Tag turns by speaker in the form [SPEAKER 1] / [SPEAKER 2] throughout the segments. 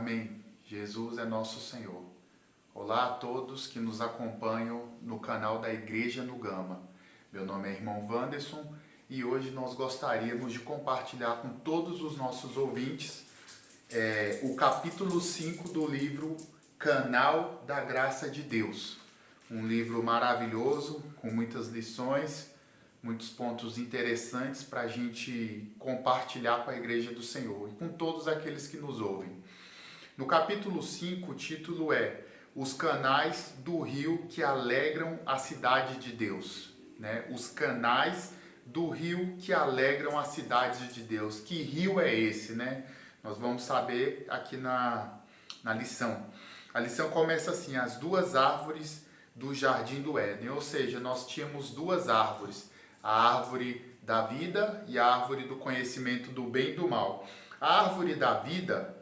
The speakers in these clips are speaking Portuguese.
[SPEAKER 1] Amém. Jesus é nosso Senhor. Olá a todos que nos acompanham no canal da Igreja no Gama. Meu nome é irmão Wanderson e hoje nós gostaríamos de compartilhar com todos os nossos ouvintes o capítulo 5 do livro Canal da Graça de Deus. Um livro maravilhoso, com muitas lições, muitos pontos interessantes para a gente compartilhar com a Igreja do Senhor e com todos aqueles que nos ouvem. No capítulo 5, o título é Os Canais do Rio que Alegram a Cidade de Deus. Os canais do rio que alegram a cidade de Deus. Que rio é esse? Nós vamos saber aqui na lição. A lição começa assim: as duas árvores do Jardim do Éden. Ou seja, nós tínhamos duas árvores. A árvore da vida e a árvore do conhecimento do bem e do mal. A árvore da vida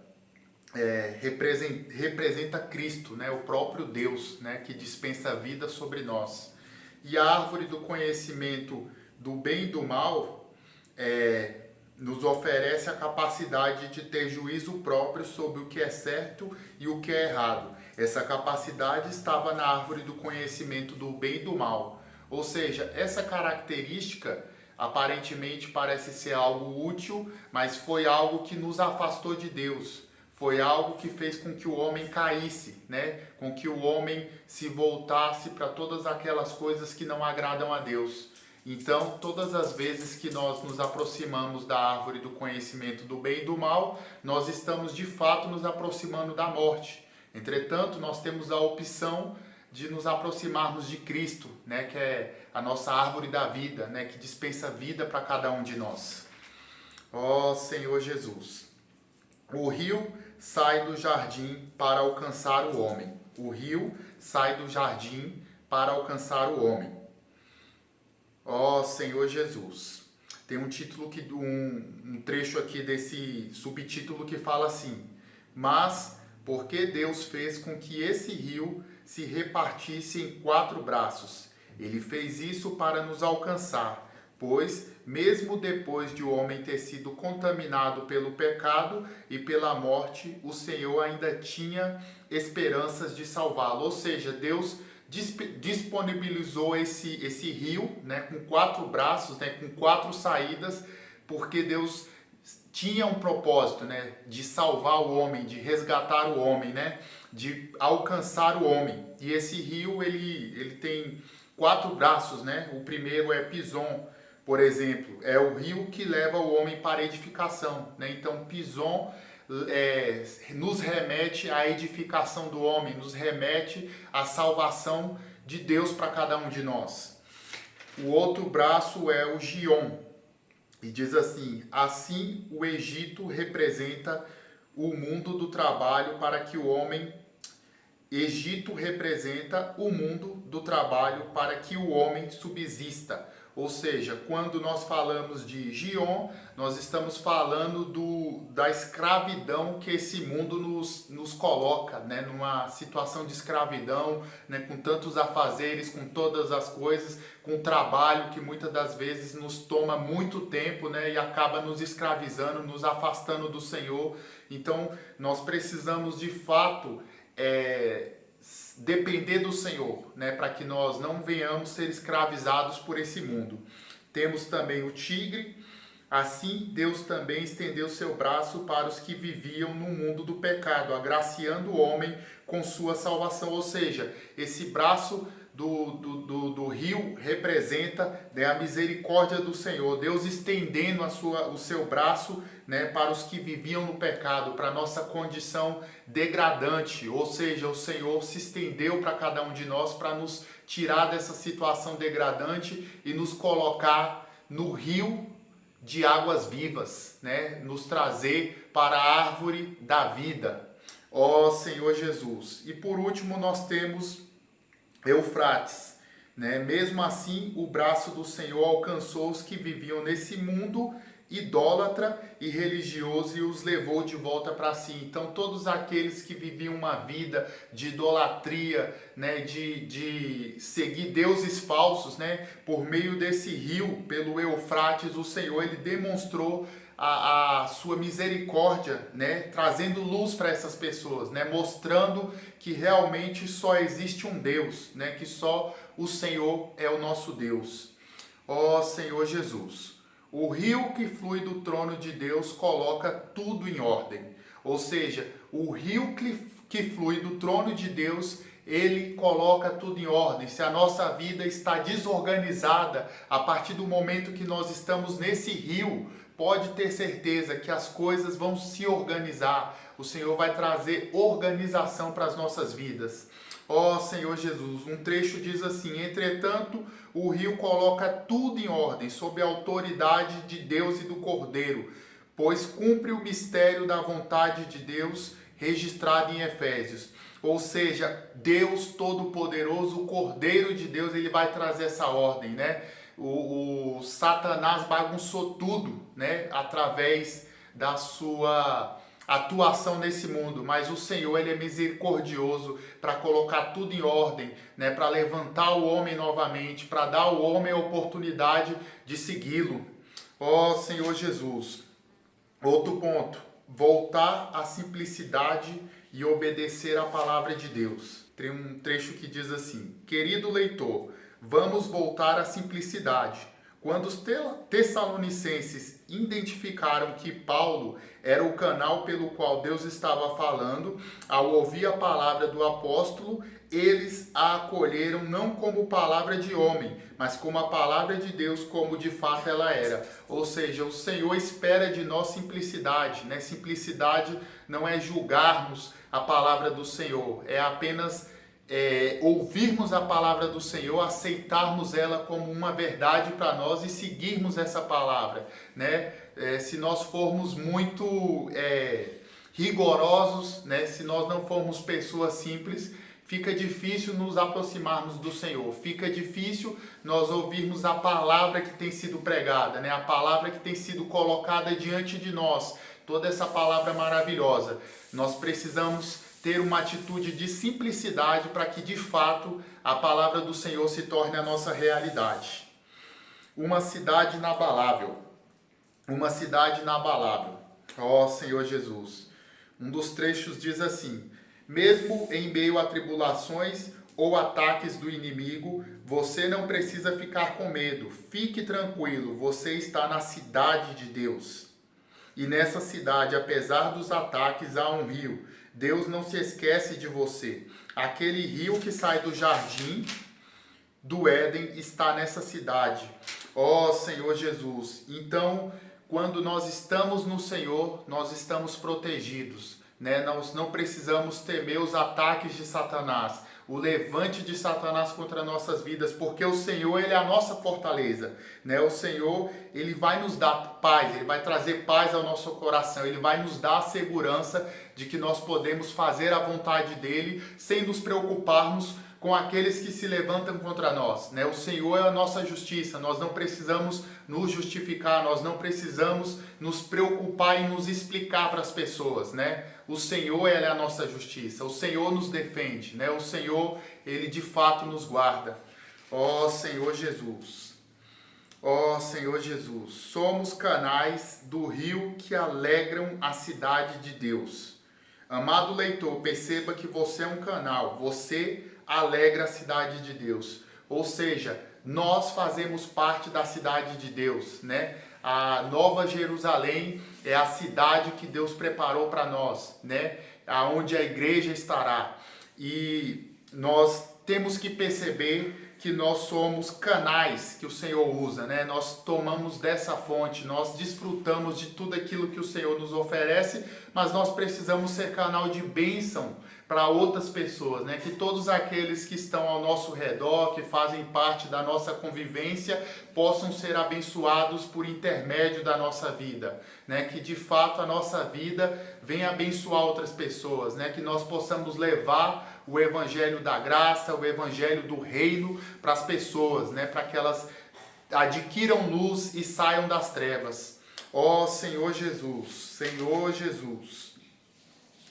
[SPEAKER 1] representa Cristo, o próprio Deus, que dispensa a vida sobre nós. E a árvore do conhecimento do bem e do mal nos oferece a capacidade de ter juízo próprio sobre o que é certo e o que é errado. Essa capacidade estava na árvore do conhecimento do bem e do mal. Ou seja, essa característica aparentemente parece ser algo útil, mas foi algo que nos afastou de Deus. Foi algo que fez com que o homem caísse, com que o homem se voltasse para todas aquelas coisas que não agradam a Deus. Então, todas as vezes que nós nos aproximamos da árvore do conhecimento do bem e do mal, nós estamos de fato nos aproximando da morte. Entretanto, nós temos a opção de nos aproximarmos de Cristo, que é a nossa árvore da vida, que dispensa vida para cada um de nós. Ó Senhor Jesus, o rio sai do jardim para alcançar o homem. O rio sai do jardim para alcançar o homem. Ó Senhor Jesus. Tem um título, um trecho aqui desse subtítulo que fala assim: mas porque Deus fez com que esse rio se repartisse em 4 braços. Ele fez isso para nos alcançar, pois, mesmo depois de o homem ter sido contaminado pelo pecado e pela morte, o Senhor ainda tinha esperanças de salvá-lo. Ou seja, Deus disponibilizou esse rio, com 4 braços, com 4 saídas, porque Deus tinha um propósito, de salvar o homem, de resgatar o homem, de alcançar o homem. E esse rio, ele tem 4 braços, O primeiro é Pison, por exemplo, é o rio que leva o homem para a edificação, Então, Pison nos remete à edificação do homem, nos remete à salvação de Deus para cada um de nós. O outro braço é o Gion, e diz assim o Egito representa o mundo do trabalho para que o homem... Egito representa o mundo do trabalho para que o homem subsista. Ou seja, quando nós falamos de Gion, nós estamos falando da escravidão que esse mundo nos coloca, numa situação de escravidão, com tantos afazeres, com todas as coisas, com trabalho que muitas das vezes nos toma muito tempo, e acaba nos escravizando, nos afastando do Senhor. Então, nós precisamos de fato depender do Senhor, para que nós não venhamos ser escravizados por esse mundo. Temos também o tigre. Assim, Deus também estendeu seu braço para os que viviam no mundo do pecado, agraciando o homem com sua salvação. Ou seja, esse braço do rio representa a misericórdia do Senhor. Deus estendendo o seu braço para os que viviam no pecado, para a nossa condição degradante. Ou seja, o Senhor se estendeu para cada um de nós para nos tirar dessa situação degradante e nos colocar no rio de águas vivas, nos trazer para a árvore da vida. Ó Senhor Jesus. E por último nós temos Eufrates, Mesmo assim, o braço do Senhor alcançou os que viviam nesse mundo idólatra e religioso e os levou de volta para si. Então, todos aqueles que viviam uma vida de idolatria, de seguir deuses falsos, por meio desse rio, pelo Eufrates, o Senhor ele demonstrou a sua misericórdia, né, trazendo luz para essas pessoas, né, mostrando que realmente só existe um Deus, né, que só o Senhor é o nosso Deus. Ó Senhor Jesus, o rio que flui do trono de Deus coloca tudo em ordem. Ou seja, o rio que flui do trono de Deus, ele coloca tudo em ordem. Se a nossa vida está desorganizada, a partir do momento que nós estamos nesse rio, pode ter certeza que as coisas vão se organizar. O Senhor vai trazer organização para as nossas vidas. Ó Senhor Jesus, um trecho diz assim: entretanto, o rio coloca tudo em ordem, sob a autoridade de Deus e do Cordeiro, pois cumpre o mistério da vontade de Deus, registrado em Efésios. Ou seja, Deus Todo-Poderoso, o Cordeiro de Deus, ele vai trazer essa ordem, né? O Satanás bagunçou tudo, né? Através da sua atuação nesse mundo, mas o Senhor, ele é misericordioso para colocar tudo em ordem, né? Para levantar o homem novamente, para dar ao homem a oportunidade de segui-lo. Ó Senhor Jesus. Outro ponto, voltar à simplicidade e obedecer à palavra de Deus. Tem um trecho que diz assim: querido leitor, vamos voltar à simplicidade. Quando os tessalonicenses identificaram que Paulo era o canal pelo qual Deus estava falando, ao ouvir a palavra do apóstolo, eles a acolheram não como palavra de homem, mas como a palavra de Deus, como de fato ela era. Ou seja, o Senhor espera de nós simplicidade, né? Simplicidade não é julgarmos a palavra do Senhor, é apenas ouvirmos a palavra do Senhor, aceitarmos ela como uma verdade para nós e seguirmos essa palavra, né? Se nós formos muito rigorosos, né? Se nós não formos pessoas simples, fica difícil nos aproximarmos do Senhor, fica difícil nós ouvirmos a palavra que tem sido pregada, né? A palavra que tem sido colocada diante de nós, toda essa palavra maravilhosa. Nós precisamos ter uma atitude de simplicidade para que de fato a palavra do Senhor se torne a nossa realidade. Uma cidade inabalável. Uma cidade inabalável. Ó Senhor Jesus. Um dos trechos diz assim: mesmo em meio a tribulações ou ataques do inimigo, você não precisa ficar com medo. Fique tranquilo, você está na cidade de Deus. E nessa cidade, apesar dos ataques, há um rio. Deus não se esquece de você. Aquele rio que sai do jardim do Éden está nessa cidade. Ó Senhor Jesus. Então, quando nós estamos no Senhor, nós estamos protegidos, né? Nós não precisamos temer os ataques de Satanás, o levante de Satanás contra nossas vidas, porque o Senhor, ele é a nossa fortaleza, né? O Senhor, ele vai nos dar paz, ele vai trazer paz ao nosso coração, ele vai nos dar a segurança de que nós podemos fazer a vontade dele sem nos preocuparmos com aqueles que se levantam contra nós, né? O Senhor é a nossa justiça, nós não precisamos nos justificar, nós não precisamos nos preocupar em nos explicar para as pessoas, né? O Senhor, ele é a nossa justiça, o Senhor nos defende, né? O Senhor, ele de fato nos guarda. Ó Senhor Jesus, ó Senhor Jesus, somos canais do rio que alegram a cidade de Deus. Amado leitor, perceba que você é um canal, você alegra a cidade de Deus. Ou seja, nós fazemos parte da cidade de Deus, né? A Nova Jerusalém é a cidade que Deus preparou para nós, né? Aonde a igreja estará. E nós temos que perceber que nós somos canais que o Senhor usa, né? Nós tomamos dessa fonte, nós desfrutamos de tudo aquilo que o Senhor nos oferece, mas nós precisamos ser canal de bênção para outras pessoas, né? Que todos aqueles que estão ao nosso redor, que fazem parte da nossa convivência, possam ser abençoados por intermédio da nossa vida, né? Que de fato a nossa vida venha abençoar outras pessoas, né? Que nós possamos levar o evangelho da graça, o evangelho do reino para as pessoas, né? Para que elas adquiram luz e saiam das trevas. Ó Senhor Jesus, Senhor Jesus,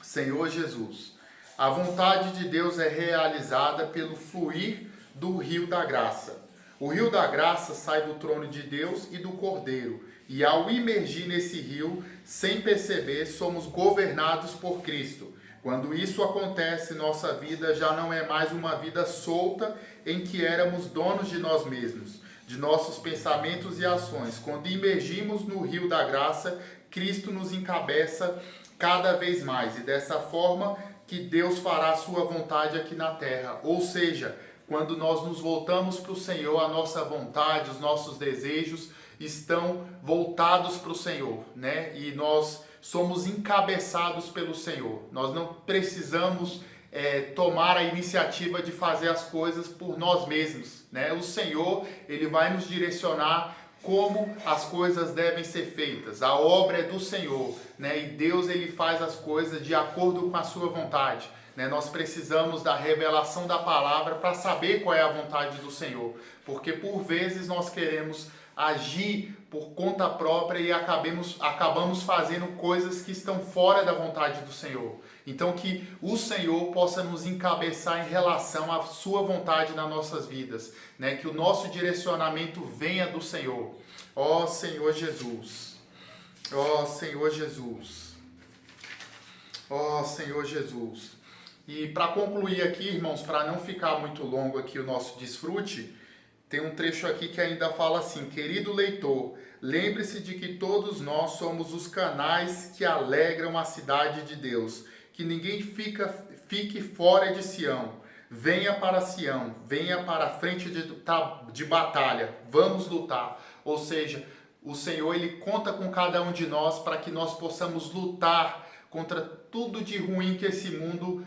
[SPEAKER 1] Senhor Jesus. A vontade de Deus é realizada pelo fluir do rio da graça. O rio da graça sai do trono de Deus e do Cordeiro, e ao imergir nesse rio, sem perceber, somos governados por Cristo. Quando isso acontece, nossa vida já não é mais uma vida solta em que éramos donos de nós mesmos, de nossos pensamentos e ações. Quando imergimos no rio da graça, Cristo nos encabeça cada vez mais, e dessa forma que Deus fará a sua vontade aqui na terra. Ou seja, quando nós nos voltamos para o Senhor, a nossa vontade, os nossos desejos estão voltados para o Senhor, né? E nós somos encabeçados pelo Senhor. Nós não precisamos tomar a iniciativa de fazer as coisas por nós mesmos, né? O Senhor, Ele vai nos direcionar como as coisas devem ser feitas. A obra é do Senhor, né? E Deus, Ele faz as coisas de acordo com a sua vontade, né? Nós precisamos da revelação da palavra para saber qual é a vontade do Senhor, porque por vezes nós queremos agir por conta própria e acabamos fazendo coisas que estão fora da vontade do Senhor. Então que o Senhor possa nos encabeçar em relação à sua vontade nas nossas vidas, né? Que o nosso direcionamento venha do Senhor. Ó Senhor Jesus, ó Senhor Jesus, ó Senhor Jesus. E para concluir aqui, irmãos, para não ficar muito longo aqui o nosso desfrute, tem um trecho aqui que ainda fala assim: querido leitor, lembre-se de que todos nós somos os canais que alegram a cidade de Deus. Que ninguém fique fora de Sião. Venha para Sião, venha para a frente de batalha, vamos lutar. Ou seja, o Senhor, Ele conta com cada um de nós para que nós possamos lutar contra tudo de ruim que esse mundo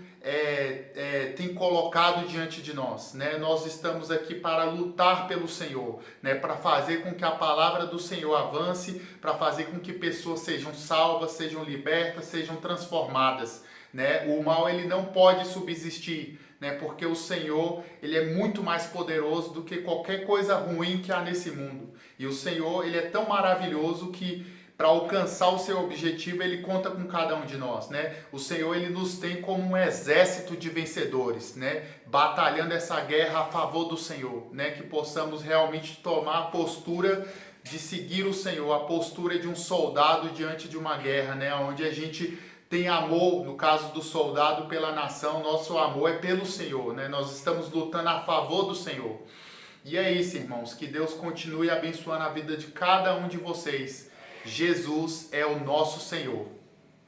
[SPEAKER 1] tem colocado diante de nós, né? Nós estamos aqui para lutar pelo Senhor, né? Para fazer com que a palavra do Senhor avance, para fazer com que pessoas sejam salvas, sejam libertas, sejam transformadas, né? O mal, ele não pode subsistir, né? Porque o Senhor, Ele é muito mais poderoso do que qualquer coisa ruim que há nesse mundo. E o Senhor, Ele é tão maravilhoso que para alcançar o seu objetivo, Ele conta com cada um de nós, né? O Senhor, Ele nos tem como um exército de vencedores, né? Batalhando essa guerra a favor do Senhor, né? Que possamos realmente tomar a postura de seguir o Senhor, a postura de um soldado diante de uma guerra, né? Onde a gente tem amor, no caso do soldado, pela nação, nosso amor é pelo Senhor, né? Nós estamos lutando a favor do Senhor. E é isso, irmãos, que Deus continue abençoando a vida de cada um de vocês. Jesus é o nosso Senhor.